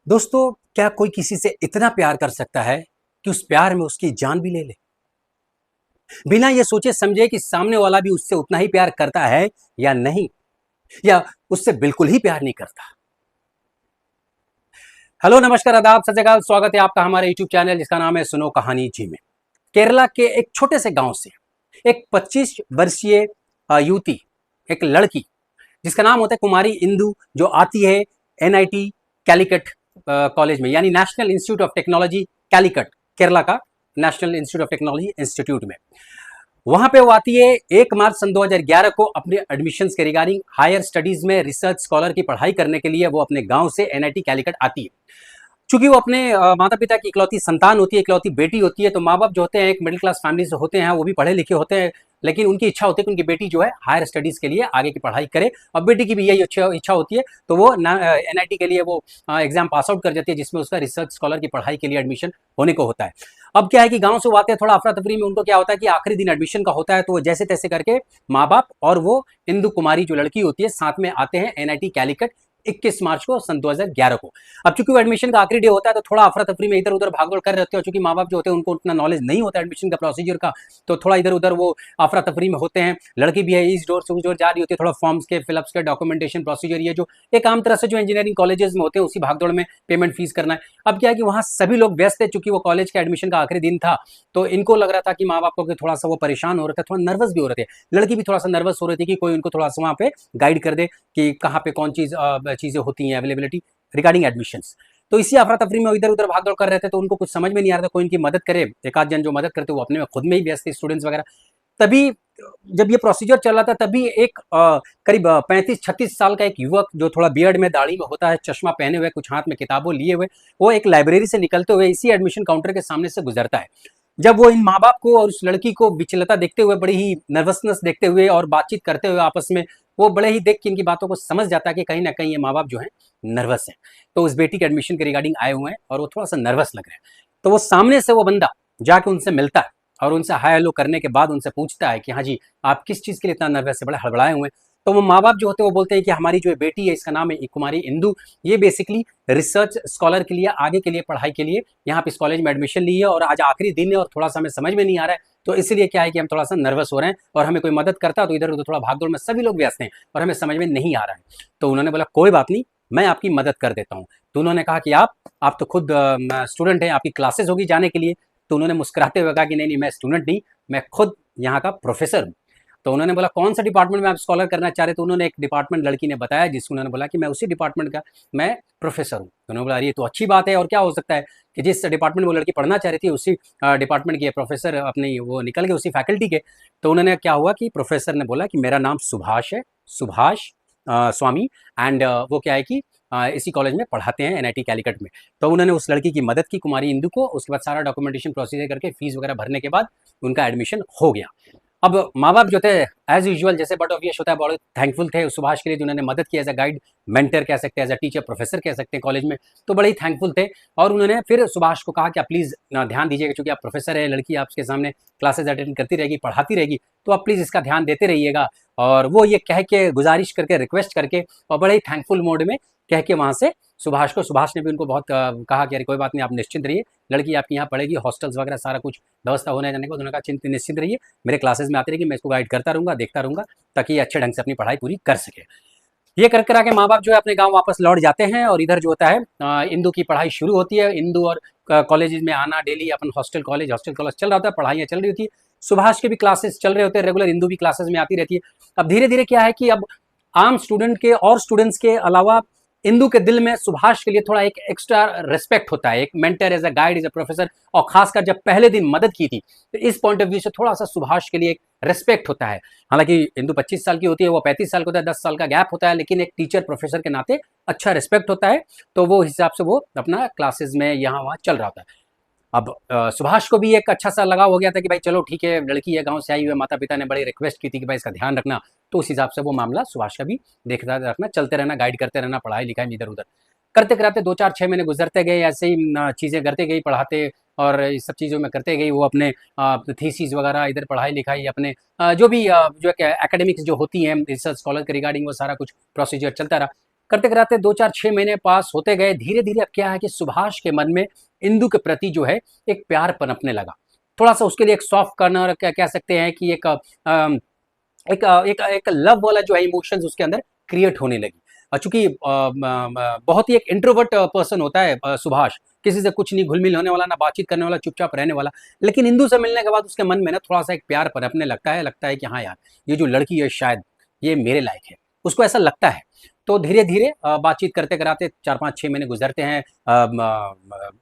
दोस्तों, क्या कोई किसी से इतना प्यार कर सकता है कि उस प्यार में उसकी जान भी ले ले, बिना ये सोचे समझे कि सामने वाला भी उससे उतना ही प्यार करता है या नहीं, या उससे बिल्कुल ही प्यार नहीं करता। हेलो, नमस्कार, आदाब, सत श्री अकाल। स्वागत है आपका हमारे यूट्यूब चैनल जिसका नाम है सुनो कहानी जी में। केरला के एक छोटे से गांव से एक 25 वर्षीय युवती, एक लड़की जिसका नाम होता है कुमारी इंदु, जो आती है एनआईटी कैलिकट कॉलेज में, यानी national institute of technology Calicut, Kerala का national institute of technology institute में। वहां पे वो आती है 1 मार्च सन 2011 को अपने एडमिशन के रिगार्डिंग हायर स्टडीज में रिसर्च स्कॉलर की पढ़ाई करने के लिए वो अपने गांव से एनआईटी कैलिकट आती है। चूंकि वो अपने माता पिता की इकलौती संतान होती है, इकलौती बेटी होती है, तो माँ बाप जो होते हैं एक मिडिल क्लास फैमिली से होते हैं, वो भी पढ़े लिखे होते हैं, लेकिन उनकी इच्छा होती है कि उनकी बेटी जो है हायर स्टडीज के लिए आगे की पढ़ाई करे, और बेटी की भी यही इच्छा होती है, तो वो एनआईटी के लिए वो एग्जाम पास आउट कर जाती है, जिसमें उसका रिसर्च स्कॉलर की पढ़ाई के लिए एडमिशन होने को होता है। अब क्या है कि गांव से वो आते हैं, थोड़ा अफरा तफरी में उनको क्या होता है कि आखिरी दिन एडमिशन का होता है, तो वो जैसे तैसे करके माँ बाप और वो इंदु कुमारी जो लड़की होती है साथ में आते हैं एनआईटी कैलिकट 21 मार्च को सन 2011 को। अब चूंकि वो एडमिशन का आखिरी डे होता है, तो थोड़ा अफरा तफरी में इधर उधर भागदौड़ कर रहते हो, चूंकि माँ बाप जो होते हैं उनको उतना नॉलेज नहीं होता एडमिशन का प्रोसीजर का, तो थोड़ा इधर उधर वो अफरा तफरी में होते हैं। लड़की भी है, इस डोर से उस डोर जा रही होती है, थोड़ा फॉर्म्स के फिलअप्स के डॉक्यूमेंटेशन प्रोसीजर, ये जो एक आम तरह से जो इंजीनियरिंग कॉलेजेस में होते हैं उसी भागदौड़ में पेमेंट फीस करना है। अब क्या है कि वहां सभी लोग व्यस्त थे, चूंकि वो कॉलेज का एडमिशन का आखिरी दिन था, तो इनको लग रहा था कि माँ बाप को थोड़ा सा वो परेशान हो रहे थे, थोड़ा नर्वस भी हो रहे थे। लड़की भी थोड़ा सा नर्वस हो रही थी कि कोई उनको थोड़ा सा वहां पे गाइड कर दे कि कहाँ पे कौन चीजें होती हैं, अवेलेबिलिटी रिगार्डिंग एडमिशंस। तो इसी अफरा तफरी में इधर उधर भागदौड़ कर रहे थे, तो उनको कुछ समझ में नहीं आ रहा था कोई इनकी मदद करे। एक आध जन जो मदद करते वो अपने में खुद में ही व्यस्त थे, स्टूडेंट्स वगैरह। तभी जब ये प्रोसीजर चल रहा था, तभी एक करीब 35-36 साल का एक युवक, जो थोड़ा बियर्ड में दाढ़ी में होता है, चश्मा पहने हुए, कुछ हाथ में किताबों लिए हुए, वो एक लाइब्रेरी से निकलते हुए इसी एडमिशन काउंटर के सामने से गुजरता है। जब वो इन माँ बाप को और उस लड़की को विचलता देखते हुए, बड़ी ही नर्वसनेस देखते हुए और बातचीत करते हुए आपस में, वो बड़े ही देख के इनकी बातों को समझ जाता है कि कहीं ना कहीं ये माँ बाप जो है नर्वस है, तो उस बेटी के एडमिशन के रिगार्डिंग आए हुए हैं और वो थोड़ा सा नर्वस लग रहे हैं। तो वो सामने से वो बंदा जाके उनसे मिलता है और उनसे हाय हेलो करने के बाद उनसे पूछता है कि हाँ जी, आप किस चीज़ के लिए इतना नर्वस है, बड़े हड़बड़ाए हुए हैं। तो वो माँ बाप जो होते हैं वो बोलते हैं कि हमारी जो बेटी है, इसका नाम है कुमारी इंदु, ये बेसिकली रिसर्च स्कॉलर के लिए, आगे के लिए पढ़ाई के लिए यहाँ पे इस कॉलेज में एडमिशन ली है, और आज आखिरी दिन है और थोड़ा सा हमें समझ में नहीं आ रहा है, तो इसलिए क्या है कि हम थोड़ा सा नर्वस हो रहे हैं, और हमें कोई मदद करता तो इधर उधर थोड़ा भागदौड़ में सभी लोग व्यस्त हैं और हमें समझ में नहीं आ रहा है। तो उन्होंने बोला कोई बात नहीं, मैं आपकी मदद कर देता हूँ। तो उन्होंने कहा कि आप तो खुद स्टूडेंट हैं, आपकी क्लासेस होगी जाने के लिए। तो उन्होंने मुस्कुराते हुए कहा कि नहीं नहीं, मैं स्टूडेंट नहीं, मैं खुद यहाँ का प्रोफेसर हूँ। तो उन्होंने बोला कौन सा डिपार्टमेंट में आप स्कॉलर करना चाह रहे? तो उन्होंने एक डिपार्टमेंट लड़की ने बताया, जिसको उन्होंने बोला कि मैं उसी डिपार्टमेंट का मैं प्रोफेसर हूँ। तो उन्होंने बोला ये तो अच्छी बात है, और क्या हो सकता है कि जिस डिपार्टमेंट में वो लड़की पढ़ना चाह रही थी उसी डिपार्टमेंट के प्रोफेसर अपने वो निकल गए, उसी फैकल्टी के। तो उन्होंने क्या हुआ कि प्रोफेसर ने बोला कि मेरा नाम सुभाष है, सुभाष स्वामी, एंड वो क्या है कि इसी कॉलेज में पढ़ाते हैं एनआईटी कैलिकट में। तो उन्होंने उस लड़की की मदद की, कुमारी इंदु को। उसके बाद सारा डॉक्यूमेंटेशन प्रोसीजर करके फीस वगैरह भरने के बाद उनका एडमिशन हो गया। अब माँ बाप जो थे एज यूजुअल जैसे बट ऑब्वियस होता है, बहुत थैंकफुल थे उस सुभाष के लिए, जिन्होंने मदद की एज अ गाइड, मेंटर कह सकते हैं, एज अ टीचर, प्रोफेसर कह सकते हैं कॉलेज में। तो बड़े ही थैंकफुल थे, और उन्होंने फिर सुभाष को कहा कि आप प्लीज़ ध्यान दीजिएगा, क्योंकि आप प्रोफेसर है, लड़की आपके सामने क्लासेज अटेंड करती रहेगी, पढ़ाती रहेगी, तो आप प्लीज़ इसका ध्यान देते रहिएगा। और वो ये कह के, गुजारिश करके, रिक्वेस्ट करके, और बड़े ही थैंकफुल मोड में कह के वहाँ से सुभाष ने भी उनको बहुत कहा कि अरे कोई बात नहीं, आप निश्चिंत रहिए, लड़की आपकी यहाँ पढ़ेगी, हॉस्टल्स वगैरह सारा कुछ व्यवस्था होने जाने के बाद उन्होंने कहा चिंतित निश्चिंत रहिए, मेरे क्लासेस में आती रहेगी, मैं इसको गाइड करता रहूँगा, देखता रहूँगा, ताकि ये अच्छे ढंग से अपनी पढ़ाई पूरी कर सके। ये कर कर आके माँ बाप जो है अपने गांव वापस लौट जाते हैं, और इधर जो होता है इंदू की पढ़ाई शुरू होती है। इंदू और कॉलेज में आना डेली, अपन हॉस्टल कॉलेज चल रहा होता है, पढ़ाइयाँ चल रही होती है, सुभाष के भी क्लासेस चल रहे होते हैं रेगुलर, इंदू भी क्लासेस में आती रहती है। अब धीरे धीरे क्या है कि अब आम स्टूडेंट के और स्टूडेंट्स के अलावा इंदू के दिल में सुभाष के लिए थोड़ा एक एक्स्ट्रा रिस्पेक्ट होता है, एक mentor, as a guide, as a professor, और खासकर जब पहले दिन मदद की थी, तो इस पॉइंट ऑफ व्यू से थोड़ा सा सुभाष के लिए एक रिस्पेक्ट होता है। हालांकि इंदू 25 साल की होती है, वो 35 साल का होता है, 10 साल का गैप होता है, लेकिन एक टीचर प्रोफेसर के नाते अच्छा रिस्पेक्ट होता है। तो वो हिसाब से वो अपना क्लासेस में यहाँ वहाँ चल रहा होता है। अब सुभाष को भी एक अच्छा सा लगाव हो गया था कि भाई चलो ठीक है, लड़की है, गांव से आई हुई है, माता पिता ने बड़ी रिक्वेस्ट की थी कि भाई इसका ध्यान रखना, तो उस हिसाब से वो मामला सुभाष का भी देखता रखना, चलते रहना, गाइड करते रहना, पढ़ाई लिखाई में इधर उधर करते कराते 2-4-6 महीने गुजरते गए, ऐसे ही चीज़ें करते गई, पढ़ाते और इस सब चीज़ों में करते गई। वो अपने थीसिस वगैरह, इधर पढ़ाई लिखाई, अपने जो भी जो एकेडमिक्स जो होती हैं रिसर्च स्कॉलर के रिगार्डिंग, वो सारा कुछ प्रोसीजर चलता रहा। करते कराते 2 4 6 महीने पास होते गए। धीरे धीरे अब क्या है कि सुभाष के मन में इंदु के प्रति जो है एक प्यार पनपने लगा। थोड़ा सा उसके लिए एक सॉफ्ट कॉर्नर क्या कह सकते हैं कि एक लव वाला जो है इमोशंस उसके अंदर क्रिएट होने लगी। चूंकि बहुत ही एक इंट्रोवर्ट पर्सन होता है सुभाष, किसी से कुछ नहीं घुल मिल होने वाला, ना बातचीत करने वाला, चुपचाप रहने वाला। लेकिन इंदु से मिलने के बाद उसके मन में ना थोड़ा सा एक प्यार पनपने लगता है कि हाँ यार, ये जो लड़की है शायद ये मेरे लायक है, उसको ऐसा लगता है। तो धीरे धीरे बातचीत करते कराते 4 5 6 महीने गुजरते हैं।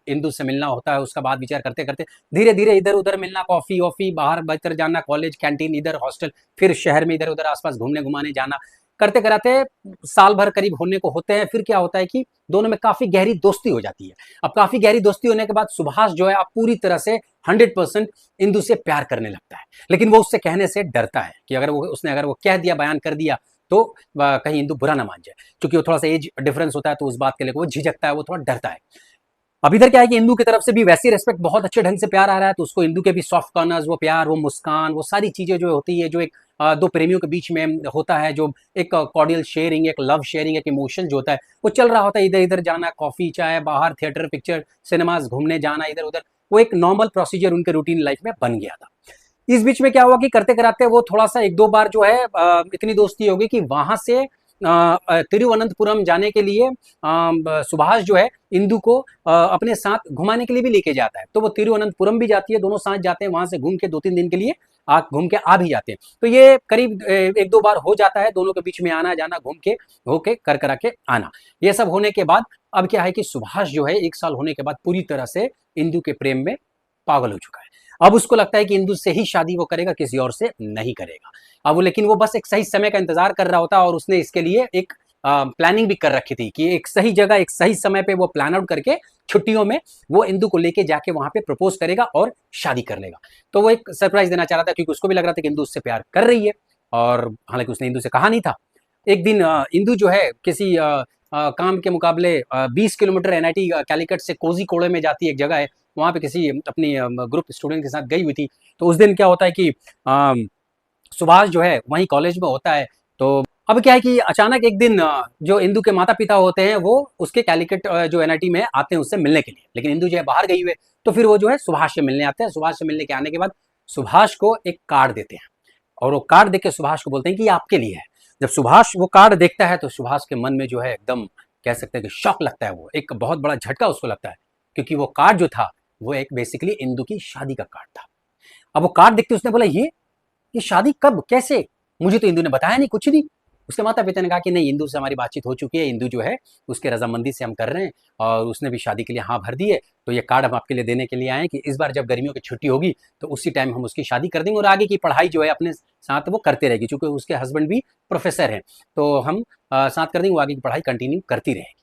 इंदु से मिलना होता है, उसका बात विचार करते करते धीरे धीरे इधर उधर मिलना, कॉफी वॉफी बाहर भीतर जाना, कॉलेज कैंटीन, इधर हॉस्टल, फिर शहर में इधर उधर आसपास घूमने घुमाने जाना, करते कराते साल भर करीब होने को होते हैं। फिर क्या होता है कि दोनों में काफी गहरी दोस्ती हो जाती है। अब काफी गहरी दोस्ती होने के बाद सुभाष जो है अब पूरी तरह से 100% इंदु से प्यार करने लगता है। लेकिन वो उससे कहने से डरता है कि अगर वो कह दिया, बयान कर दिया तो कहीं इंदु बुरा ना मान जाए। क्योंकि वो थोड़ा सा एज डिफरेंस होता है तो उस बात के लिए वो झिझकता है, वो थोड़ा डरता है। अब इधर क्या है कि इंदु की तरफ से भी वैसी रिस्पेक्ट, बहुत अच्छे ढंग से प्यार आ रहा है, तो उसको इंदु के भी सॉफ्ट कॉर्नर्स, वो प्यार, वो मुस्कान, वो सारी चीजें जो होती है, जो एक दो प्रेमियों के बीच में होता है, जो एक कॉर्डियल शेयरिंग, एक लव शेयरिंग, एक इमोशन जो होता है वो चल रहा होता है। इधर इधर जाना, कॉफी चाय, बाहर थिएटर पिक्चर सिनेमाज घूमने जाना, इधर उधर, वो एक नॉर्मल प्रोसीजर उनके रूटीन लाइफ में बन गया था। इस बीच में क्या हुआ कि करते कराते वो थोड़ा सा एक दो बार जो है इतनी दोस्ती होगी कि वहां से तिरुवनंतपुरम जाने के लिए सुभाष जो है इंदु को अपने साथ घुमाने के लिए भी लेके जाता है। तो वो तिरुवनंतपुरम भी जाती है, दोनों साथ जाते हैं, वहां से घूम के 2 3 दिन के लिए घूम के आ भी जाते हैं। तो ये करीब एक दो बार हो जाता है, दोनों के बीच में आना जाना, घूम के होके कर करा के आना। ये सब होने के बाद अब क्या है कि सुभाष जो है 1 साल होने के बाद पूरी तरह से इंदु के प्रेम में पागल हो चुका है। अब उसको लगता है कि इंदु से ही शादी वो करेगा, किसी और से नहीं करेगा। अब लेकिन वो बस एक सही समय का इंतजार कर रहा होता है और उसने इसके लिए एक प्लानिंग भी कर रखी थी कि एक सही जगह, एक सही समय पे वो प्लान आउट करके छुट्टियों में वो इंदु को लेके जाके वहां पे प्रपोज करेगा और शादी कर लेगा। तो वो एक सरप्राइज देना चाह रहा था क्योंकि उसको भी लग रहा था कि इंदु उससे प्यार कर रही है, और हालांकि उसने इंदु से कहा नहीं था। एक दिन इंदु जो है किसी काम के मुकाबले 20 किलोमीटर एनआईटी कैलिकट से कोझीकोड में जाती है, एक जगह है वहां पे किसी अपनी ग्रुप स्टूडेंट के साथ गई हुई थी। तो उस दिन क्या होता है कि सुभाष जो है वहीं कॉलेज में होता है। तो अब क्या है कि अचानक एक दिन जो इंदु के माता पिता होते हैं वो उसके कैलिकट जो एनआईटी में आते हैं उससे मिलने के लिए, लेकिन इंदु जो है बाहर गई हुई है। तो फिर वो जो है सुभाष से मिलने आते हैं। सुभाष से मिलने के आने के बाद सुभाष को एक कार्ड देते हैं और वो कार्ड देख के सुभाष को बोलते हैं कि ये आपके लिए है। जब सुभाष वो कार्ड देखता है तो सुभाष के मन में जो है एकदम कह सकते हैं कि शॉक लगता है, वो एक बहुत बड़ा झटका उसको लगता है, क्योंकि वो कार्ड जो था वो एक बेसिकली इंदु की शादी का कार्ड था। अब वो कार्ड देखते उसने बोला ये शादी कब, कैसे, मुझे तो इंदु ने बताया नहीं, कुछ नहीं। उसके माता पिता ने कहा कि नहीं, इंदु से हमारी बातचीत हो चुकी है, इंदु जो है उसके रजामंदी से हम कर रहे हैं और उसने भी शादी के लिए हाँ भर दी है। तो ये कार्ड हम आपके लिए देने के लिए आए हैं कि इस बार जब गर्मियों की छुट्टी होगी तो उसी टाइम हम उसकी शादी कर देंगे और आगे की पढ़ाई जो है अपने साथ वो करते रहेगी, क्योंकि उसके हस्बैंड भी प्रोफेसर हैं। तो हम साथ कर देंगे, वो आगे की पढ़ाई कंटिन्यू करती रहेगी।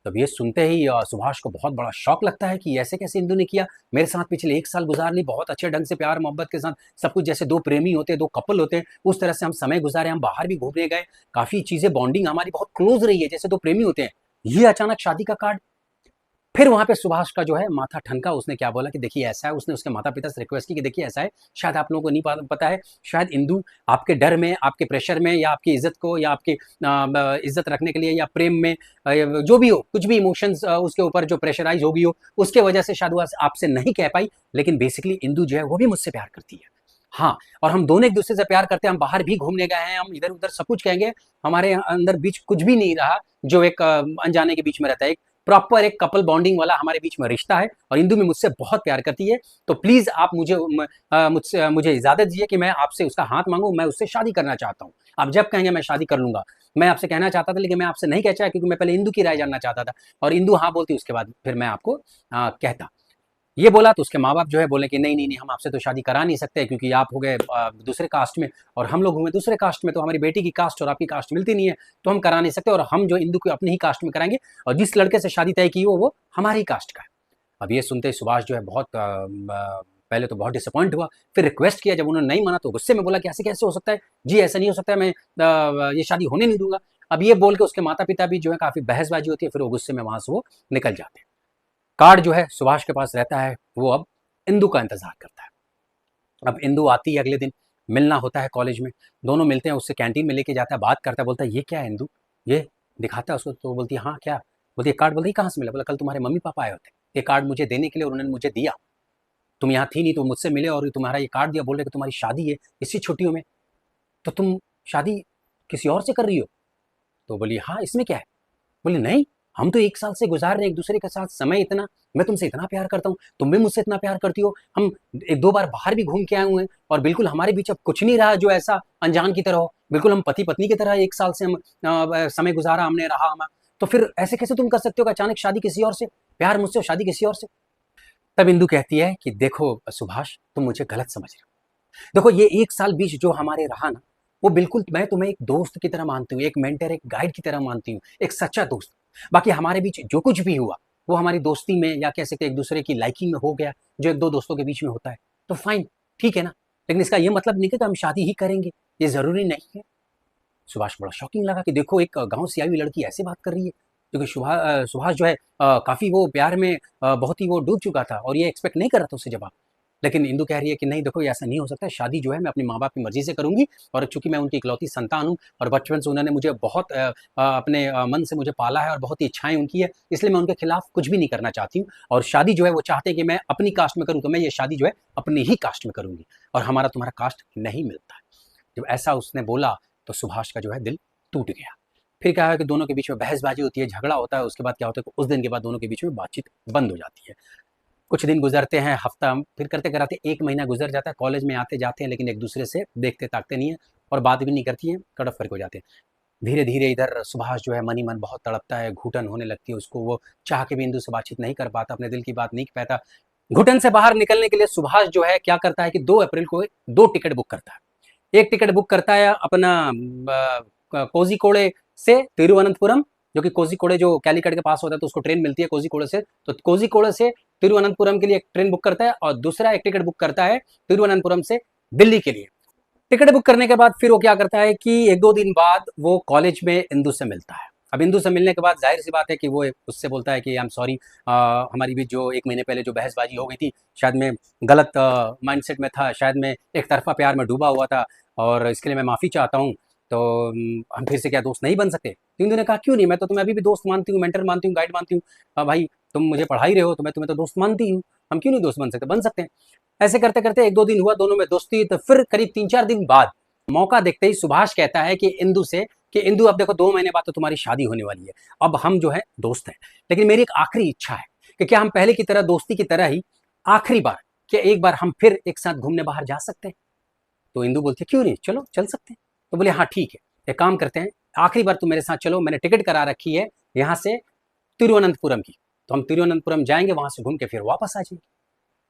तब ये सुनते ही सुभाष को बहुत बड़ा शौक लगता है कि ऐसे कैसे इंदु ने किया, मेरे साथ पिछले 1 साल गुजार ली, बहुत अच्छे ढंग से प्यार मोहब्बत के साथ सब कुछ, जैसे दो प्रेमी होते हैं, दो कपल होते हैं, उस तरह से हम समय गुजारे, हम बाहर भी घूमने गए, काफी चीजें, बॉन्डिंग हमारी बहुत क्लोज रही है, जैसे दो प्रेमी होते हैं। ये अचानक शादी का कार्ड। फिर वहां पे सुभाष का जो है माथा ठनका। उसने क्या बोला कि देखिए ऐसा है, उसने उसके माता पिता से रिक्वेस्ट की कि देखिए ऐसा है, शायद आप लोगों को नहीं पता है, शायद इंदु आपके डर में, आपके प्रेशर में, या आपकी इज्जत को, या आपकी इज्जत रखने के लिए, या प्रेम में जो भी हो, कुछ भी इमोशंस उसके ऊपर जो प्रेशराइज हो गई हो, उसके वजह से शायद वो आपसे नहीं कह पाई। लेकिन बेसिकली इंदु जो है वो भी मुझसे प्यार करती है। हाँ, और हम दोनों एक दूसरे से प्यार करते हैं, हम बाहर भी घूमने गए हैं, हम इधर उधर सब कुछ कहेंगे, हमारे अंदर बीच कुछ भी नहीं रहा जो एक अनजाने के बीच में रहता है। एक प्रॉपर एक कपल बॉन्डिंग वाला हमारे बीच में रिश्ता है और इंदु में मुझसे बहुत प्यार करती है। तो प्लीज आप मुझे इजाजत दीजिए कि मैं आपसे उसका हाथ मांगू, मैं उससे शादी करना चाहता हूँ। आप जब कहेंगे मैं शादी कर लूंगा। मैं आपसे कहना चाहता था लेकिन मैं आपसे नहीं कह चाहा, क्योंकि मैं पहले इंदु की राय जानना चाहता था, और इंदु हाँ बोलती उसके बाद फिर मैं आपको कहता। ये बोला तो उसके माँ बाप जो है बोले कि नहीं नहीं नहीं, हम आपसे तो शादी करा नहीं सकते, क्योंकि आप हो गए दूसरे कास्ट में और हम लोग हुए दूसरे कास्ट में, तो हमारी बेटी की कास्ट और आपकी कास्ट मिलती नहीं है, तो हम करा नहीं सकते, और हम जो इंदु को अपनी ही कास्ट में कराएंगे, और जिस लड़के से शादी तय की हो वो हमारी कास्ट का है। अब ये सुनते ही सुभाष जो है बहुत पहले तो बहुत डिसअपॉइंट हुआ, फिर रिक्वेस्ट किया, जब उन्होंने नहीं माना तो गुस्से में बोला कि ऐसे कैसे हो सकता है जी, ऐसा नहीं हो सकता, मैं ये शादी होने नहीं दूंगा। अब ये बोल के उसके माता पिता भी जो है काफी बहसबाजी होती है, फिर वो गुस्से में वहां से वो निकल जाते हैं। कार्ड जो है सुभाष के पास रहता है, वो अब इंदु का इंतजार करता है। अब इंदु आती है अगले दिन, मिलना होता है कॉलेज में, दोनों मिलते हैं, उससे कैंटीन में लेके जाता है, बात करता है, बोलता है ये क्या है इंदु, ये दिखाता है उसको, तो वो बोलती है हाँ क्या, बोलती है कार्ड, बोलती है कहाँ से मिला, बोला कल तुम्हारे मम्मी पापा आए होते, ये कार्ड मुझे देने के लिए, और उन्होंने मुझे दिया, तुम यहाँ थी नहीं तो मुझसे मिले और तुम्हारा ये कार्ड दिया, बोल रहे कि तुम्हारी शादी है इसी छुट्टियों में, तो तुम शादी किसी और से कर रही हो। तो बोली हाँ इसमें क्या है, बोले नहीं, हम तो 1 साल से गुजार रहे हैं एक दूसरे के साथ समय, इतना मैं तुमसे इतना प्यार करता हूँ, तुम भी मुझसे इतना प्यार करती हो, हम 1-2 बार बाहर भी घूम के आए हुए हैं, और बिल्कुल हमारे बीच अब कुछ नहीं रहा जो ऐसा अनजान की तरह हो, बिल्कुल हम पति पत्नी की तरह 1 साल से हम समय गुजारा हमने, रहा हम, तो फिर ऐसे कैसे तुम कर सकते हो कि अचानक शादी किसी और से, प्यार मुझसे और शादी किसी और से। तब इंदु कहती है कि देखो सुभाष, तुम मुझे गलत समझ रहे हो, देखो ये 1 साल बीच जो हमारे रहा ना, वो बिल्कुल मैं तुम्हें एक दोस्त की तरह मानती हूँ, एक मेंटर, एक गाइड की तरह मानती हूँ, एक सच्चा दोस्त। बाकी हमारे बीच जो कुछ भी हुआ वो हमारी दोस्ती में, या कह सकते एक दूसरे की लाइकिंग में हो गया, जो एक दो दोस्तों के बीच में होता है, तो फाइन, ठीक है ना, लेकिन इसका ये मतलब नहीं कि हम शादी ही करेंगे, ये जरूरी नहीं है। सुभाष बड़ा शॉकिंग लगा कि देखो एक गांव से आई हुई लड़की ऐसे बात कर रही है, क्योंकि सुभाष जो है काफी वो प्यार में बहुत ही वो डूब चुका था, और ये एक्सपेक्ट नहीं कर रहा था उससे जवाब। लेकिन इंदु कह रही है कि नहीं देखो, ये ऐसा नहीं हो सकता, शादी जो है मैं अपने माँ बाप की मर्जी से करूंगी, और चूंकि मैं उनकी इकलौती संतान हूँ, और बचपन से उन्होंने मुझे बहुत अपने मन से मुझे पाला है, और बहुत ही इच्छाएं उनकी है, इसलिए मैं उनके खिलाफ कुछ भी नहीं करना चाहती हूँ, और शादी जो है वो चाहते हैं कि मैं अपनी कास्ट में करूँ, तो मैं ये शादी जो है अपनी ही कास्ट में करूंगी, और हमारा तुम्हारा कास्ट नहीं मिलता है। जब ऐसा उसने बोला तो सुभाष का जो है दिल टूट गया। फिर क्या है कि दोनों के बीच में बहसबाजी होती है, झगड़ा होता है, उसके बाद क्या होता है कि उस दिन के बाद दोनों के बीच में बातचीत बंद हो जाती है। कुछ दिन गुजरते हैं, हफ्ता, फिर करते कराते 1 महीना गुजर जाता है, कॉलेज में आते जाते हैं, लेकिन एक दूसरे से देखते ताकते नहीं है, और बात भी नहीं करती है, कट ऑफ करके हो जाते हैं। धीरे धीरे इधर सुभाष जो है मन ही मन बहुत तड़पता है, घुटन होने लगती है उसको, वो चाह के भी इंदु से बातचीत नहीं कर पाता, अपने दिल की बात नहीं कह पाता। घुटन से बाहर निकलने के लिए सुभाष जो है क्या करता है कि 2 अप्रैल को 2 टिकट बुक करता है। एक टिकट बुक करता है अपना कोझिकोडे से तिरुवनंतपुरम, जो कि कोझिकोडे जो कैलीकट के पास होता है, तो उसको ट्रेन मिलती है कोझिकोडे से, तो कोझिकोडे से तिरुवनंतपुरम के लिए एक ट्रेन बुक करता है, और दूसरा एक टिकट बुक करता है तिरुवनंतपुरम से दिल्ली के लिए। टिकट बुक करने के बाद फिर वो क्या करता है कि 1-2 दिन बाद वो कॉलेज में इंदु से मिलता है। अब इंदु से मिलने के बाद जाहिर सी बात है कि वो उससे बोलता है कि आई एम सॉरी, हमारी बीच जो 1 महीने पहले जो बहसबाजी हो गई थी, शायद मैं गलत माइंडसेट में था, शायद मैं एक तरफा प्यार में डूबा हुआ था, और इसके लिए मैं माफ़ी चाहता हूँ, तो हम फिर से क्या दोस्त नहीं बन सकते। तो इंदु ने कहा क्यों नहीं, मैं तो तुम्हें अभी भी दोस्त मानती हूँ, मेंटर मानती हूँ, गाइड मानती हूँ, भाई तुम मुझे पढ़ा ही रहे हो, तो मैं तुम्हें तो दोस्त मानती हूँ, हम क्यों नहीं दोस्त बन सकते, बन सकते हैं। ऐसे करते करते 1-2 दिन हुआ दोनों में दोस्ती, तो फिर करीब 3-4 दिन बाद मौका देखते ही सुभाष कहता है कि इंदु से कि इंदु अब देखो 2 महीने बाद तो तुम्हारी शादी होने वाली है, अब हम जो है दोस्त हैं, लेकिन मेरी एक आखिरी इच्छा है कि क्या हम पहले की तरह दोस्ती की तरह ही आखिरी बार, क्या एक बार हम फिर एक साथ घूमने बाहर जा सकते हैं। तो इंदु बोलती है क्यों नहीं, चलो चल सकते हैं। तो बोले हाँ ठीक है, एक काम करते हैं, आखिरी बार तुम मेरे साथ चलो, मैंने टिकट करा रखी है यहाँ से तिरुवनंतपुरम की, तो हम तिरुवनंतपुरम जाएंगे, वहां से घूम के फिर वापस आ जाएंगे।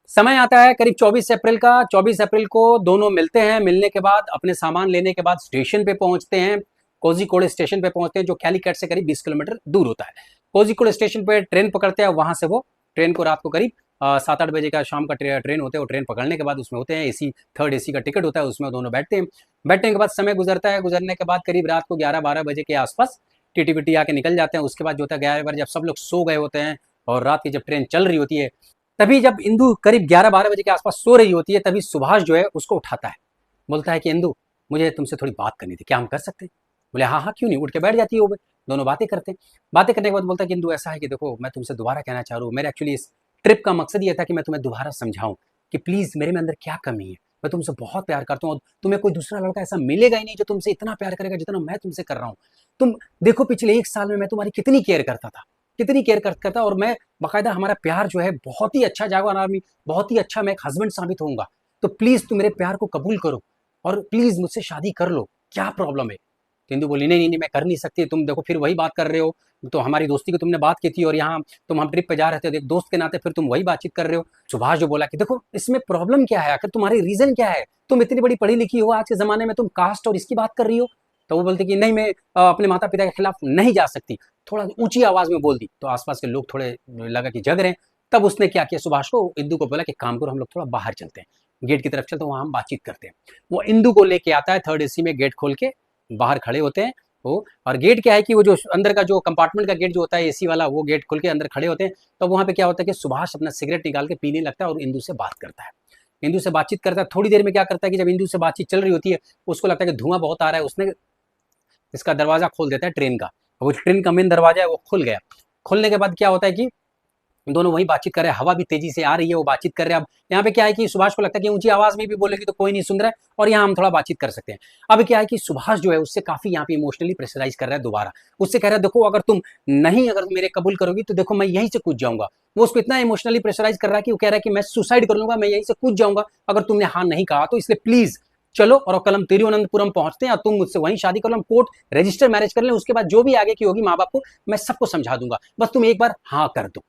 समय आता है करीब 24 अप्रैल का, 24 अप्रैल को दोनों मिलते हैं, मिलने के बाद अपने सामान लेने के बाद स्टेशन पे पहुंचते हैं, कोझिकोड स्टेशन पे पहुंचते हैं, जो कैलीकट से करीब 20 किलोमीटर दूर होता है। कोझिकोड स्टेशन पे ट्रेन पकड़ते हैं, वहां से वो ट्रेन को रात को करीब 7-8 बजे का शाम का ट्रेन होता है, वो ट्रेन पकड़ने के बाद उसमें होते हैं एसी, थर्ड एसी का टिकट होता है, उसमें दोनों बैठते हैं। बैठने के बाद समय गुजरता है, गुजरने के बाद करीब रात को 11-12 बजे के आसपास टीटी आके निकल जाते हैं। उसके बाद जो होता है 11 बजे जब सब लोग सो गए होते हैं, और रात की जब ट्रेन चल रही होती है, तभी जब इंदु करीब 11-12 बजे के आसपास सो रही होती है, तभी सुभाष जो है उसको उठाता है, बोलता है कि इंदु मुझे तुमसे थोड़ी बात करनी थी, क्या हम कर सकते हैं। बोले हाँ हाँ क्यों नहीं, उठ के बैठ जाती है वो, दोनों बातें करते हैं। बातें करने के बाद बोलता है कि इंदु ऐसा है कि देखो मैं तुमसे दोबारा कहना चाह रहा हूँ, मेरे एक्चुअली इस ट्रिप का मकसद ये था कि मैं तुम्हें दोबारा समझाऊं कि प्लीज मेरे में अंदर क्या कमी है, मैं तुमसे बहुत प्यार करता हूँ, और तुम्हें कोई दूसरा लड़का ऐसा मिलेगा ही नहीं जो तुमसे इतना प्यार करेगा जितना मैं तुमसे कर रहा हूँ। तुम देखो पिछले 1 साल में मैं तुम्हारी कितनी केयर करता था, कितनी केयर करता था, और मैं बाकायदा हमारा प्यार जो है बहुत ही अच्छा जागा, आर्मी बहुत ही अच्छा मैं एक हस्बैंड साबित होऊंगा, तो प्लीज तुम मेरे प्यार को कबूल करो, और प्लीज मुझसे शादी कर लो, क्या प्रॉब्लम है। तो इंदु बोली नहीं नहीं नहीं, मैं कर नहीं सकती, तुम देखो फिर वही बात कर रहे हो, तो हमारी दोस्ती की तुमने बात की थी, और यहाँ तुम हम ट्रिप पे जा रहे थे, एक दोस्त के नाते फिर तुम वही बातचीत कर रहे हो। सुभाष जो बोला कि देखो इसमें प्रॉब्लम क्या है, आखिर तुम्हारी रीजन क्या है, तुम इतनी बड़ी पढ़ी लिखी हो, आज के जमाने में तुम कास्ट और इसकी बात कर रही हो। तो वो बोलते कि नहीं मैं अपने माता पिता के खिलाफ नहीं जा सकती, थोड़ा ऊंची आवाज में बोल दी, तो आसपास के लोग थोड़े लगा कि जग रहे हैं। तब उसने क्या किया, सुभाष को इंदु को बोला कि काम करो, हम लोग थोड़ा बाहर चलते हैं, गेट की तरफ चलते हैं, वहां हम बातचीत करते हैं। वो इंदु को लेके आता है थर्ड एसी में, गेट खोल के बाहर खड़े होते हैं वो, और गेट क्या है कि वो जो अंदर का जो कंपार्टमेंट का गेट जो होता है एसी वाला, वो गेट खोल के अंदर खड़े होते हैं। तो वहां पे क्या होता है कि सुभाष अपना सिगरेट निकाल के पीने लगता है, और इंदु से बात करता है, इंदु से बातचीत करता है। थोड़ी देर में क्या करता है कि जब इंदु से बातचीत चल रही होती है, उसको लगता है कि धुआं बहुत आ रहा है, उसने इसका दरवाजा खोल देता है ट्रेन का, वो ट्रेन का मेन दरवाजा है वो खुल गया। खुलने के बाद क्या होता है कि दोनों वहीं बातचीत कर रहे हैं, हवा भी तेजी से आ रही है, वो बातचीत कर रहे हैं। अब यहाँ पे क्या है कि सुभाष को लगता है कि ऊंची आवाज में भी बोलेगी तो कोई नहीं सुन रहा है और यहाँ हम थोड़ा बातचीत कर सकते हैं। अब क्या है कि सुभाष जो है उससे काफी यहाँ पे इमोशनली प्रेशराइज कर रहा है दोबारा। उससे कह रहा है देखो अगर तुम नहीं अगर मेरे कबूल करोगी तो देखो मैं यहीं से कूद जाऊंगा। वो उसको इतना इमोशनली प्रेशराइज कर रहा है कि वो कह रहा है कि मैं सुसाइड कर लूंगा, मैं यहीं से कूद जाऊंगा अगर तुमने हाँ नहीं कहा तो, इसलिए प्लीज चलो और कल हम तिरुवनंतपुरम पहुंचते हैं और तुम मुझसे वहीं शादी कर लो, हम कोर्ट रजिस्टर मैरिज कर लें, उसके बाद जो भी आगे की होगी माँ बाप को मैं सबको समझा दूंगा, बस तुम एक बार हाँ कर दो,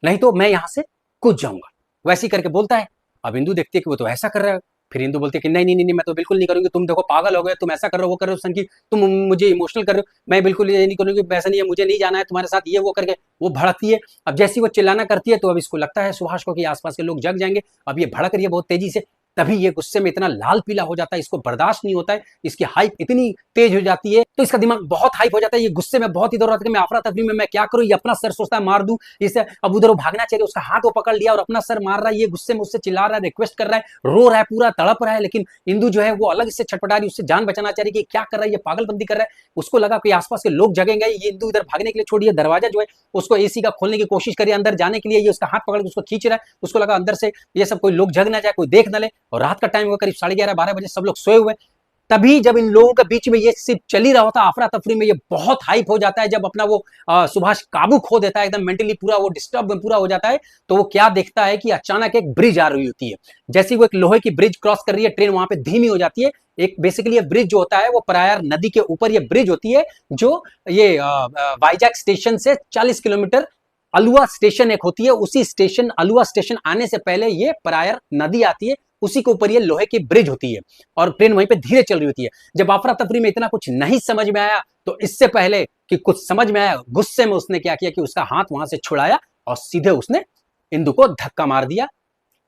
नहीं तो मैं यहां से कूद जाऊंगा। वैसे ही करके बोलता है। अब इंदु देखती है कि वो तो ऐसा कर रहा है। फिर इंदु बोलती है कि नहीं नहीं नहीं मैं तो बिल्कुल नहीं करूंगी, तुम देखो पागल हो गए, तुम ऐसा कर रहे हो वो कर रहे हो संकी, तुम मुझे इमोशनल कर रहे हो, मैं बिल्कुल ये नहीं करूंगी, वैसा नहीं है, मुझे नहीं जाना है तुम्हारे साथ, ये वो करके वो भड़कती है। अब जैसी वो चिल्लाना करती है तो अब इसको लगता है सुभाष को कि आसपास के लोग जग जाएंगे। अब ये भड़क रही है बहुत तेजी से, तभी ये गुस्से में इतना लाल पीला हो जाता है, इसको बर्दाश्त नहीं होता है, इसकी हाइप इतनी तेज हो जाती है, तो इसका दिमाग बहुत हाइप हो जाता है, ये गुस्से में बहुत इधर होता है, मैं अफरा तफरी में मैं क्या करूं, ये अपना सर सोचता है मार दूं इसे। अब उधर वो भागना चाहिए, उसका हाथ वो पकड़ लिया और अपना सर मार रहा है, ये गुस्से में उससे चिल्ला रहा है, रिक्वेस्ट कर रहा है, रो रहा है, पूरा तड़प रहा है, लेकिन इंदु जो है वो अलग इससे छटपटा रही, उससे जान बचाना चाह रही कि क्या कर रहा है, ये पागलबंदी कर रहा है। उसको लगा कि आसपास के लोग जगेंगे, ये इंदु इधर भागने के लिए छोड़िए, दरवाजा जो है उसको एसी का खोलने की कोशिश करिए अंदर जाने के लिए, ये उसका हाथ पकड़ के उसको खींच रहा है, उसको लगा अंदर से ये सब कोई लोग जग ना जाए, कोई देख ना ले। और रात का टाइम हुआ करीब 11:30-12 बजे, सब लोग सोए हुए। तभी जब इन लोगों के बीच में ये सिर्फ चल ही रहा होता अफरा तफरी में, ये बहुत हाइप हो जाता है, जब अपना वो सुभाष काबू खो देता है, एकदम मेंटली पूरा वो डिस्टर्ब पूरा हो जाता है, तो वो क्या देखता है कि अचानक एक ब्रिज आ रही होती है। जैसे वो एक लोहे की ब्रिज क्रॉस कर रही है, ट्रेन वहां पे धीमी हो जाती है। एक बेसिकली ये ब्रिज जो होता है वो प्रयार नदी के ऊपर ये ब्रिज होती है, जो ये वाइजैक स्टेशन से 40 किलोमीटर अलुआ स्टेशन एक होती है, उसी स्टेशन अलुआ स्टेशन आने से पहले ये प्रयार नदी आती है, उसी के ऊपर ये लोहे की ब्रिज होती है और ट्रेन वहीं पे धीरे चल रही होती है। जब अफरा तफरी में इतना कुछ नहीं समझ में आया तो इससे पहले कि कुछ समझ में आया, गुस्से में उसने क्या किया कि उसका हाथ वहां से छुड़ाया और सीधे उसने इंदु को धक्का मार दिया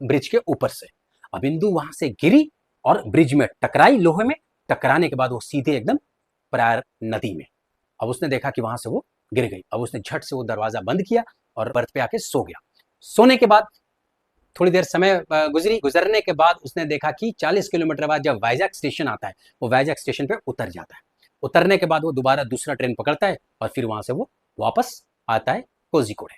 ब्रिज के ऊपर से। अब इंदु वहां से गिरी और ब्रिज में टकराई, लोहे में टकराने के बाद वो सीधे एकदम प्रयार नदी में। अब उसने देखा कि वहां से वो गिर गई। अब उसने झट से वो दरवाजा बंद किया और बर्थ पे आके सो गया। सोने के बाद थोड़ी देर समय गुजरने के बाद उसने देखा कि 40 किलोमीटर बाद जब वाइजैक स्टेशन आता है, वो वाइजैक स्टेशन पे उतर जाता है। उतरने के बाद वो दोबारा दूसरा ट्रेन पकड़ता है और फिर वहां से वो वापस आता है कोझिकोड।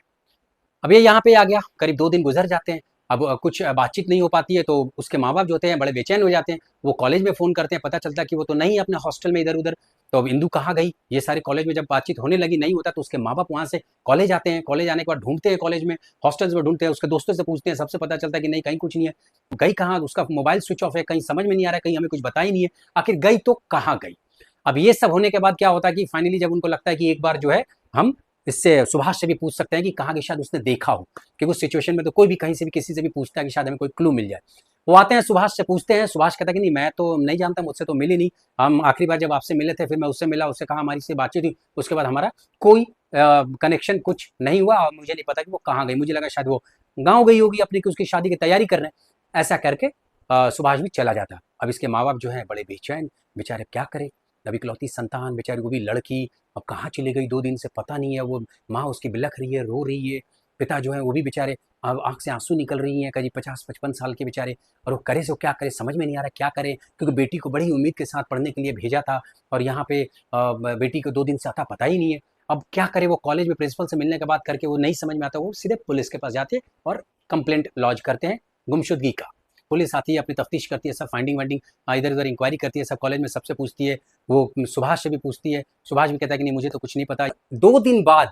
अब ये यहाँ पे आ गया, करीब 2 दिन गुजर जाते हैं। अब कुछ बातचीत नहीं हो पाती है तो उसके माँ बाप जो होते हैं बड़े बेचैन हो जाते हैं। वो कॉलेज में फ़ोन करते हैं, पता चलता है कि वो तो नहीं है अपने हॉस्टल में इधर उधर। तो अब इंदु कहाँ गई, ये सारे कॉलेज में जब बातचीत होने लगी नहीं होता तो उसके माँ बाप वहाँ से कॉलेज आते हैं। कॉलेज आने के बाद ढूंढते हैं, कॉलेज में हॉस्टल्स में ढूंढते हैं, उसके दोस्तों से पूछते हैं, सबसे पता चलता है कि नहीं कहीं कुछ नहीं है। गई कहाँ, उसका मोबाइल स्विच ऑफ है, कहीं समझ में नहीं आ रहा है, कहीं हमें कुछ बता ही नहीं है, आखिर गई तो कहाँ गई। अब ये सब होने के बाद क्या होता है कि फाइनली जब उनको लगता है कि एक बार जो है हम इससे सुभाष से भी पूछ सकते हैं कि कहाँ की, शायद उसने देखा हो, कि उस सिचुएशन में तो कोई भी कहीं से भी किसी से भी पूछता है कि शायद हमें कोई क्लू मिल जाए। वो आते हैं सुभाष से पूछते हैं, सुभाष कहता है कि नहीं मैं तो नहीं जानता, मुझसे तो मिली नहीं, हम आखिरी बार जब आपसे मिले थे फिर मैं उससे मिला, उससे कहा हमारी से बातचीत हुई, उसके बाद हमारा कोई कनेक्शन कुछ नहीं हुआ और मुझे नहीं पता कि वो कहाँ गई, मुझे लगा शायद वो गाँव गई होगी अपनी, उसकी शादी की तैयारी कर रहे हैं। ऐसा करके सुभाष भी चला जाता। अब इसके माँ बाप जो है बड़े बेचैन, बेचारे क्या करे, अब इकलौती संतान बेचारी, वो भी लड़की, अब कहाँ चली गई 2 दिन से पता नहीं है। वो माँ उसकी बिलख रही है, रो रही है। पिता जो है वो भी बेचारे अब आंख से आंसू निकल रही हैं, करीब 50-55 साल के बेचारे। और वो करे सो क्या करे, समझ में नहीं आ रहा क्या करे, क्योंकि बेटी को बड़ी उम्मीद के साथ पढ़ने के लिए भेजा था और यहाँ पे बेटी को 2 दिन से अता पता ही नहीं है। अब क्या करे, वो कॉलेज में प्रिंसिपल से मिलने के बाद करके वो नहीं समझ में आता, वो सीधे पुलिस के पास जाते हैं और कंप्लेंट लॉन्च करते हैं गुमशुदगी का। पुलिस आती है, अपनी तफ्तीश करती है, सब फाइंडिंग वाइंडिंग इधर उधर इंक्वायरी करती है, सब कॉलेज में सबसे पूछती है, वो सुभाष से भी पूछती है। सुभाष भी कहता है कि नहीं मुझे तो कुछ नहीं पता। 2 दिन बाद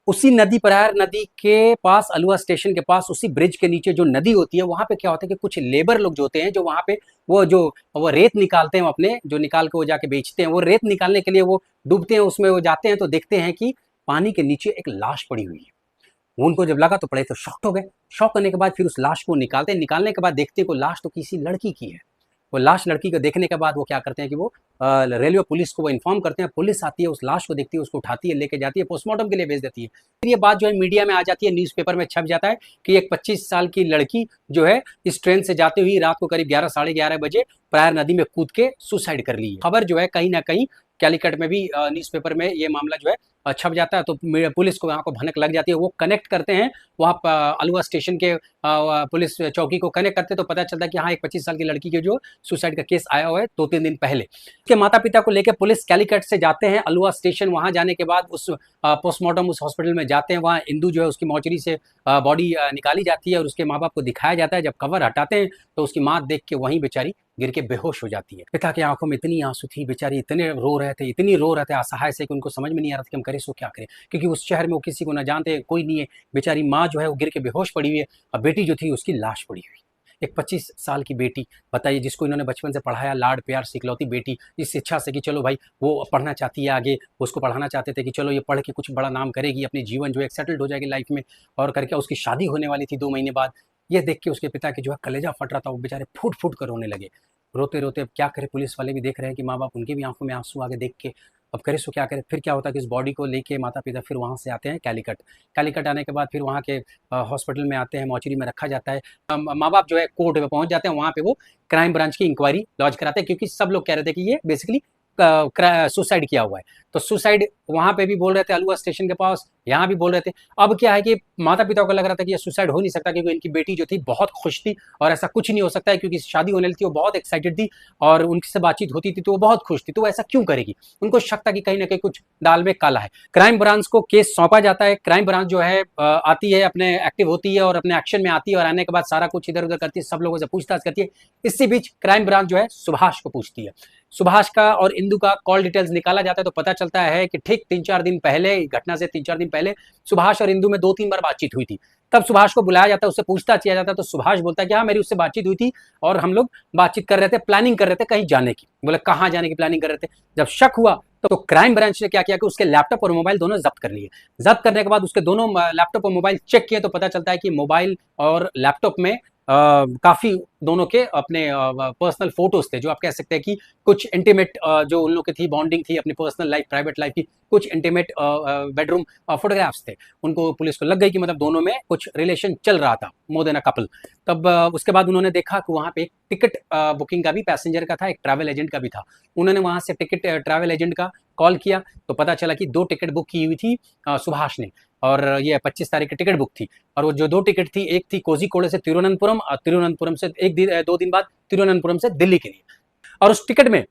उसी नदी, प्रयार नदी के पास, अलुआ स्टेशन के पास, उसी ब्रिज के नीचे जो नदी होती है वहां पे क्या होता है कि कुछ लेबर लोग जो होते हैं, जो वहां पे वो रेत निकालते हैं, अपने जो निकाल के वो जाके बेचते हैं, वो रेत निकालने के लिए वो डूबते हैं उसमें, वो जाते हैं तो देखते हैं कि पानी के नीचे एक लाश पड़ी हुई है। उनको जब लगा तो पहले तो शॉक्ड हो गए। शॉक करने के बाद फिर उस लाश को निकालते हैं, निकालने के बाद देखते हैं वो लाश तो किसी लड़की की है। वो लाश लड़की को देखने के बाद वो क्या करते हैं कि वो रेलवे पुलिस को वो इन्फॉर्म करते हैं। पुलिस आती है, उस लाश को देखती है, उसको उठाती है, लेके जाती है, पोस्टमार्टम के लिए भेज देती है। फिर ये बात जो है मीडिया में आ जाती है, न्यूज़पेपर में छप जाता है कि एक 25 साल की लड़की जो है इस ट्रेन से जाते हुई रात को करीब 11-11:30 बजे प्रयार नदी में कूद के सुसाइड कर ली है। खबर जो है कहीं ना कहीं कैलिकट में भी न्यूज़पेपर में ये मामला जो है छप जाता है, तो पुलिस को यहाँ को भनक लग जाती है। वो कनेक्ट करते हैं वहाँ अलुआ स्टेशन के पुलिस चौकी को कनेक्ट करते हैं, तो पता चलता है कि हाँ एक 25 साल की लड़की के जो सुसाइड का केस आया हुआ है 2-3 दिन पहले। उसके माता पिता को लेकर पुलिस कैलीकट से जाते हैं अलुआ स्टेशन। वहां जाने के बाद उस पोस्टमार्टम उस हॉस्पिटल में जाते हैं। वहां इंदू जो है उसकी मॉर्चरी से बॉडी निकाली जाती है और उसके माँ बाप को दिखाया जाता है। जब कवर हटाते हैं तो उसकी माँ देख के वहीं बेचारी गिर के बेहोश हो जाती है। पिता की आंखों में इतनी आंसू थी, बेचारी इतनी रो रहे थे असहाय से कि उनको समझ में नहीं आ रहा था कि हम करें सो क्या करें, क्योंकि उस शहर में वो किसी को ना जानते, कोई नहीं है। बेचारी माँ जो है वो गिर के बेहोश पड़ी हुई है और बेटी जो थी उसकी लाश पड़ी हुई। एक 25 साल की बेटी बताइए, जिसको इन्होंने बचपन से पढ़ाया, लाड प्यार से, इकलौती बेटी, इस इच्छा से कि चलो भाई वो पढ़ना चाहती है आगे, उसको पढ़ाना चाहते थे कि चलो ये पढ़ के कुछ बड़ा नाम करेगी, अपनी जीवन जो है सेटल्ड हो जाएगी लाइफ में, और करके उसकी शादी होने वाली थी 2 महीने बाद। ये देख के उसके पिता की जो है कलेजा फट रहा था, वो बेचारे फूट फूट कर रोने लगे, रोते रोते। अब क्या करे, पुलिस वाले भी देख रहे हैं कि माँ बाप, उनकी भी आंखों में आंसू आगे देख के। अब करे सो क्या करे। फिर क्या होता है कि इस बॉडी को लेके माता पिता फिर वहाँ से आते हैं कैलीकट। कैलीकट आने के बाद फिर वहाँ के हॉस्पिटल में आते हैं, मॉर्चरी में रखा जाता है। माँ बाप जो है कोर्ट में पहुंच जाते हैं, वहाँ पे वो क्राइम ब्रांच की इंक्वायरी लॉन्च कराते हैं, क्योंकि सब लोग कह रहे थे कि ये बेसिकली सुसाइड किया हुआ है। तो सुसाइड वहां पे भी बोल रहे थे, अलुआ स्टेशन के पास, यहाँ भी बोल रहे थे। अब क्या है कि माता पिता को लग रहा था कि ये सुसाइड हो नहीं सकता, क्योंकि इनकी बेटी जो थी बहुत खुश थी और ऐसा कुछ नहीं हो सकता है, क्योंकि शादी होने थी, वो बहुत एक्साइटेड थी और उनसे बातचीत होती थी तो वो बहुत खुश थी, तो ऐसा क्यों करेगी। उनको शक था कि कहीं ना कहीं कुछ दाल में काला है। क्राइम ब्रांच को केस सौंपा जाता है। क्राइम ब्रांच जो है आती है, अपने एक्टिव होती है और अपने एक्शन में आती है, और आने के बाद सारा कुछ इधर उधर करती है, सब लोगों से पूछताछ करती है। इसी बीच क्राइम ब्रांच जो है सुभाष को पूछती है। सुभाष का और इंदु का कॉल डिटेल्स निकाला जाता है तो पता चलता है कि ठीक 3-4 दिन पहले, घटना से 3-4 दिन पहले सुभाष और इंदु में 2-3 बार बातचीत हुई थी। तब सुभाष को बुलाया जाता है, उससे पूछताछ किया जाता है, तो सुभाष बोलता है कि हाँ मेरी उससे बातचीत हुई थी और हम लोग बातचीत कर रहे थे, प्लानिंग कर रहे थे कहीं जाने की। बोले कहाँ जाने की प्लानिंग कर रहे थे। जब शक हुआ तो क्राइम ब्रांच ने क्या किया कि उसके लैपटॉप और मोबाइल दोनों जब्त कर लिए। जब्त करने के बाद उसके दोनों लैपटॉप और मोबाइल चेक किए तो पता चलता है कि मोबाइल और लैपटॉप में काफी दोनों के अपने पर्सनल फोटोज थे, जो आप कह सकते हैं कि कुछ इंटीमेट जो उन लोग की थी, बॉन्डिंग थी अपनी पर्सनल लाइफ, प्राइवेट लाइफ की, कुछ इंटीमेट बेडरूम फोटोग्राफ्स थे। उनको पुलिस को लग गई कि मतलब दोनों में कुछ रिलेशन चल रहा था, मोर देन अ कपल। तब उसके बाद उन्होंने देखा कि वहां पे एक टिकट बुकिंग का भी, पैसेंजर का था, एक ट्रैवल एजेंट का भी था। उन्होंने वहां से टिकट ट्रैवल एजेंट का कॉल किया तो पता चला कि 2 टिकट बुक की हुई थी सुभाष ने, और ये 25 तारीख की टिकट बुक थी। और वो जो 2 टिकट थी, एक थी कोझीकोड से तिरुवनंतपुरम और तिरुवनंतपुरम से 2 दिन बाद तिरुवनंतपुरम से दिल्ली के लिए। और उस टिकट में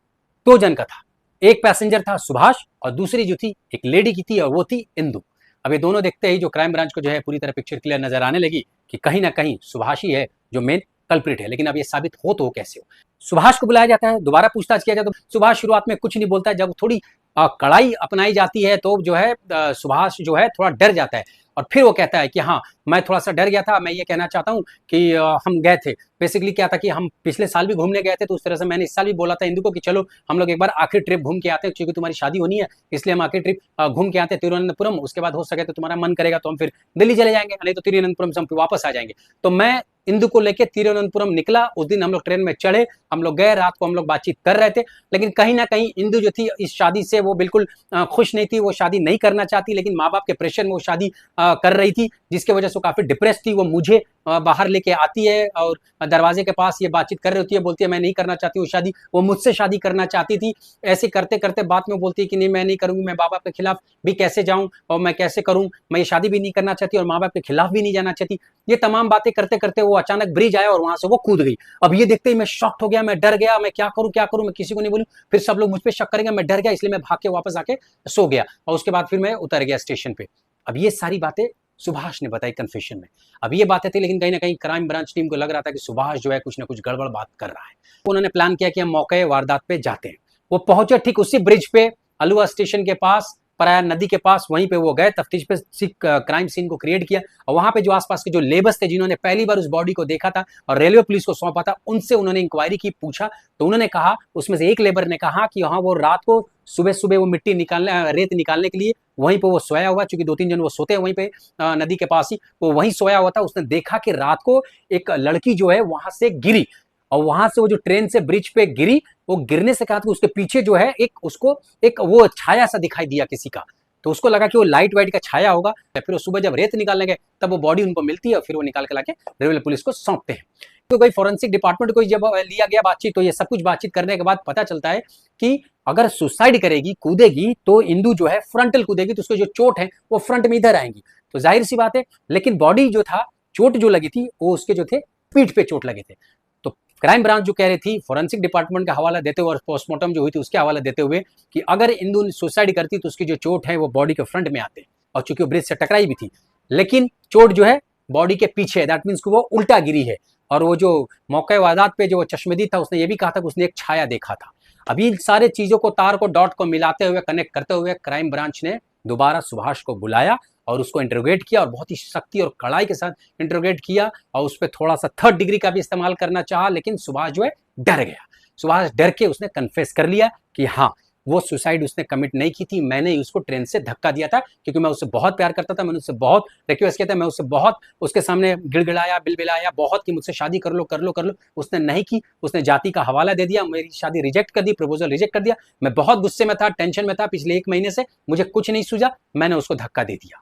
2 जन का था, एक पैसेंजर था सुभाष और दूसरी जो थी एक लेडी की थी और वो थी इंदु। अब ये दोनों देखते ही जो क्राइम ब्रांच को जो है पूरी तरह पिक्चर क्लियर नजर आने लगी कि कहीं ना कहीं सुभाष ही है जो मेन कल्प्रिट है। लेकिन अब ये साबित हो तो कैसे हो। सुभाष को बुलाया जाता है, दोबारा पूछताछ किया जाता है तो सुभाष शुरुआत में कुछ नहीं बोलता है। जब थोड़ी कड़ाई अपनाई जाती है तो जो है सुभाष जो है थोड़ा डर जाता है और फिर वो कहता है कि हाँ मैं थोड़ा सा डर गया था, मैं ये कहना चाहता हूँ कि हम गए थे, बेसिकली क्या था कि हम पिछले साल भी घूमने गए थे, तो उस तरह से मैंने इस साल भी बोला था इंदु को कि चलो हम लोग एक बार आखिरी ट्रिप घूम के आते हैं, क्योंकि तुम्हारी शादी होनी है इसलिए हम आखिरी ट्रिप घूम के आते हैं तिरुवनंतपुरम, उसके बाद हो सके तो तुम्हारा मन करेगा तो हम फिर दिल्ली चले जाएंगे, नहीं तो तिरुवनंतपुरम से हम वापस आ जाएंगे। तो मैं इंदु को लेके तिरुवनंतपुरम निकला। उस दिन हम लोग ट्रेन में चढ़े, हम लोग गए, रात को हम लोग बातचीत कर रहे थे, लेकिन कहीं ना कहीं इंदु जो थी इस शादी से वो बिल्कुल खुश नहीं थी, वो शादी नहीं करना चाहती, लेकिन माँ बाप के प्रेशर में वो शादी कर रही थी, जिसकी वजह से काफी डिप्रेस थी। वो मुझे बाहर लेके आती है और दरवाजे के पास ये बातचीत कर रही होती है, बोलती है मैं नहीं करना चाहती वो शादी, वो मुझसे शादी करना चाहती थी। ऐसे करते करते बात में बोलती है कि नहीं मैं नहीं करूंगी, मैं माँ बाप के खिलाफ भी कैसे जाऊं और मैं कैसे करूं, मैं ये शादी भी नहीं करना चाहती और माँ बाप के खिलाफ भी नहीं जाना चाहती। ये तमाम बातें करते करते वो अचानक ब्रिज आया और वहां से वो कूद गई। अब ये देखते ही मैं शॉक्ड हो गया, मैं डर गया, मैं क्या करूं, मैं किसी को नहीं बोलूं, फिर सब लोग मुझ पर शक करेंगे, मैं डर गया, इसलिए मैं भाग के वापस आके सो गया और उसके बाद फिर मैं उतर गया स्टेशन पे। अब ये सारी बातें सुभाष ने बताई कन्फेशन में। अब ये बातें थी, लेकिन कहीं ना कहीं क्राइम ब्रांच टीम को लग रहा था कि सुभाष जो है कुछ ना कुछ गड़बड़ बात कर रहा है। उन्होंने प्लान किया कि हम मौके वारदात पे जाते हैं। वो पहुंचे ठीक उसी ब्रिज पे, अलुआ स्टेशन के पास, पराया नदी के पास, वहीं पे वो गए, तफ्तीश पे क्राइम सीन को क्रिएट किया और वहां पे जो आसपास के जो लेबर्स थे जिन्होंने पहली बार उस बॉडी को देखा था और रेलवे पुलिस को सौंपा था, उनसे उन्होंने इंक्वायरी की, पूछा तो उन्होंने कहा, उसमें से एक लेबर ने कहा कि हाँ वो रात को सुबह सुबह वो मिट्टी निकालने, रेत निकालने के लिए वहीं पे वो सोया हुआ, क्योंकि 2-3 जन वो सोते हैं वहीं पे नदी के पास ही, वो वहीं सोया हुआ था। उसने देखा कि रात को एक लड़की जो है वहां से गिरी और वहां से वो जो ट्रेन से ब्रिज पे गिरी, वो गिरने से कहा था उसके पीछे जो है एक उसको एक वो छाया सा दिखाई दिया किसी का, तो उसको लगा कि वो लाइट वाइट का छाया होगा। फिर वो सुबह जब रेत निकालने गए तब वो बॉडी उनको मिलती है और फिर वो निकाल के लाके रेलवे पुलिस को सौंपते हैं। तो कोई फॉरेंसिक डिपार्टमेंट को जब लिया गया बातचीत, तो ये सब कुछ बातचीत करने के बाद पता चलता है कि अगर सुसाइड करेगी, कूदेगी, तो इंदु जो है फ्रंटल कूदेगी, तो उसको जो चोट है वो फ्रंट में इधर आएंगी, तो जाहिर सी बात है। लेकिन बॉडी जो था, चोट जो लगी थी वो उसके जो थे पीठ पे चोट लगे थे, तो क्राइम ब्रांच जो कह रही थी, फोरेंसिक डिपार्टमेंट का हवाला देते हुए और पोस्टमार्टम जो हुई थी उसके हवाला देते हुए कि अगर इंदु ने सुसाइड करती तो उसकी जो चोट है वो बॉडी के फ्रंट में आते, और चूंकि वो ब्रिज से टकराई भी थी, लेकिन चोट जो है बॉडी के पीछे, दैट मीन्स वो उल्टा गिरी है। और वो जो मौके वारदात पे जो चश्मदीद था उसने ये भी कहा था कि उसने एक छाया देखा था। अभी सारे चीजों को, तार को, डॉट को मिलाते हुए, कनेक्ट करते हुए क्राइम ब्रांच ने दोबारा सुभाष को बुलाया और उसको इंटरोगेट किया, और बहुत ही सख्ती और कड़ाई के साथ इंटरोगेट किया, और उस पर थोड़ा सा थर्ड डिग्री का भी इस्तेमाल करना चाहा, लेकिन सुभाष जो है डर गया। सुभाष डर के उसने कन्फेस कर लिया कि हाँ, वो सुसाइड उसने कमिट नहीं की थी, मैंने उसको ट्रेन से धक्का दिया था, क्योंकि मैं उससे बहुत प्यार करता था, मैंने उससे बहुत रिक्वेस्ट किया था, मैं उससे बहुत उसके सामने गिड़गिड़ाया, बिलबिलाया बहुत कि मुझसे शादी कर लो कर लो कर लो, उसने नहीं की। उसने जाति का हवाला दे दिया, मेरी शादी रिजेक्ट कर दी, प्रपोजल रिजेक्ट कर दिया। मैं बहुत गुस्से में था, टेंशन में था, पिछले 1 महीने से मुझे कुछ नहीं सूझा, मैंने उसको धक्का दे दिया।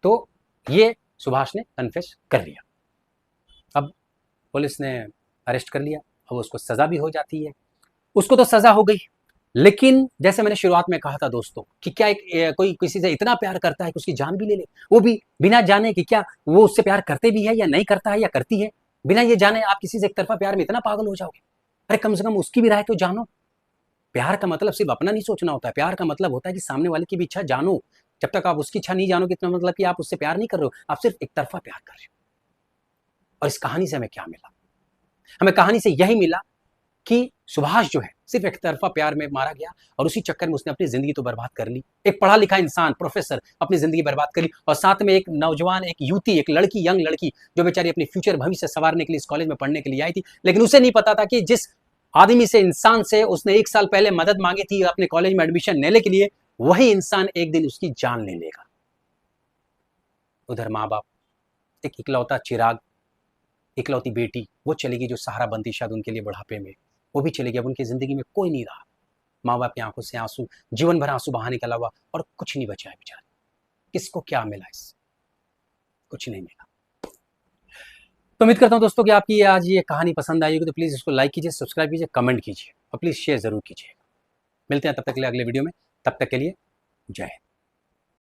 तो ये सुभाष ने कन्फेस कर लिया। अब पुलिस ने अरेस्ट कर लिया, अब उसको सजा भी हो जाती है। उसको तो सजा हो गई, लेकिन जैसे मैंने शुरुआत में कहा था दोस्तों कि क्या कोई किसी से इतना प्यार करता है कि उसकी जान भी ले ले, वो भी बिना जाने कि क्या वो उससे प्यार करते भी है या नहीं करता है या करती है। बिना ये जाने आप किसी से एक तरफा प्यार में इतना पागल हो जाओगे? अरे कम से कम उसकी भी राय तो जानो। प्यार का मतलब सिर्फ अपना नहीं सोचना होता है, प्यार का मतलब होता है कि सामने वाले की भी इच्छा जानो। जब तक आप उसकी इच्छा नहीं जानोगे, इतना मतलब कि आप उससे प्यार नहीं कर रहे हो, आप सिर्फ एक तरफा प्यार कर रहे हो। और इस कहानी से हमें क्या मिला? हमें कहानी से यही मिला कि सुभाष जो है सिर्फ एक तरफा प्यार में मारा गया, और उसी चक्कर में उसने अपनी जिंदगी तो बर्बाद कर ली। एक पढ़ा लिखा इंसान, प्रोफेसर, अपनी जिंदगी बर्बाद कर ली, और साथ में एक नौजवान, एक युवती, एक लड़की, यंग लड़की जो बेचारी अपनी फ्यूचर भविष्य संवारने के लिए इस कॉलेज में पढ़ने के लिए आई थी, लेकिन उसे नहीं पता था कि जिस आदमी से, इंसान से उसने 1 साल पहले मदद मांगी थी अपने कॉलेज में एडमिशन लेने के लिए, वही इंसान एक दिन उसकी जान ले लेगा। उधर माँ बाप, एक इकलौता चिराग, इकलौती बेटी, वो चलेगी जो सहारा बनती शायद उनके लिए बुढ़ापे में, वो भी चलेगी। अब उनकी जिंदगी में कोई नहीं रहा। माँ बाप की आंखों से आंसू, जीवन भर आंसू बहाने के अलावा और कुछ नहीं बचा है बेचारे। किसको क्या मिला? इस कुछ नहीं मिला। तो उम्मीद करता हूं दोस्तों कि आपकी आज ये कहानी पसंद आई होगी, तो प्लीज इसको लाइक कीजिए, सब्सक्राइब कीजिए, कमेंट कीजिए, और प्लीज शेयर जरूर कीजिए। मिलते हैं तब तक के लिए अगले वीडियो में। तब तक के लिए जय हिंद।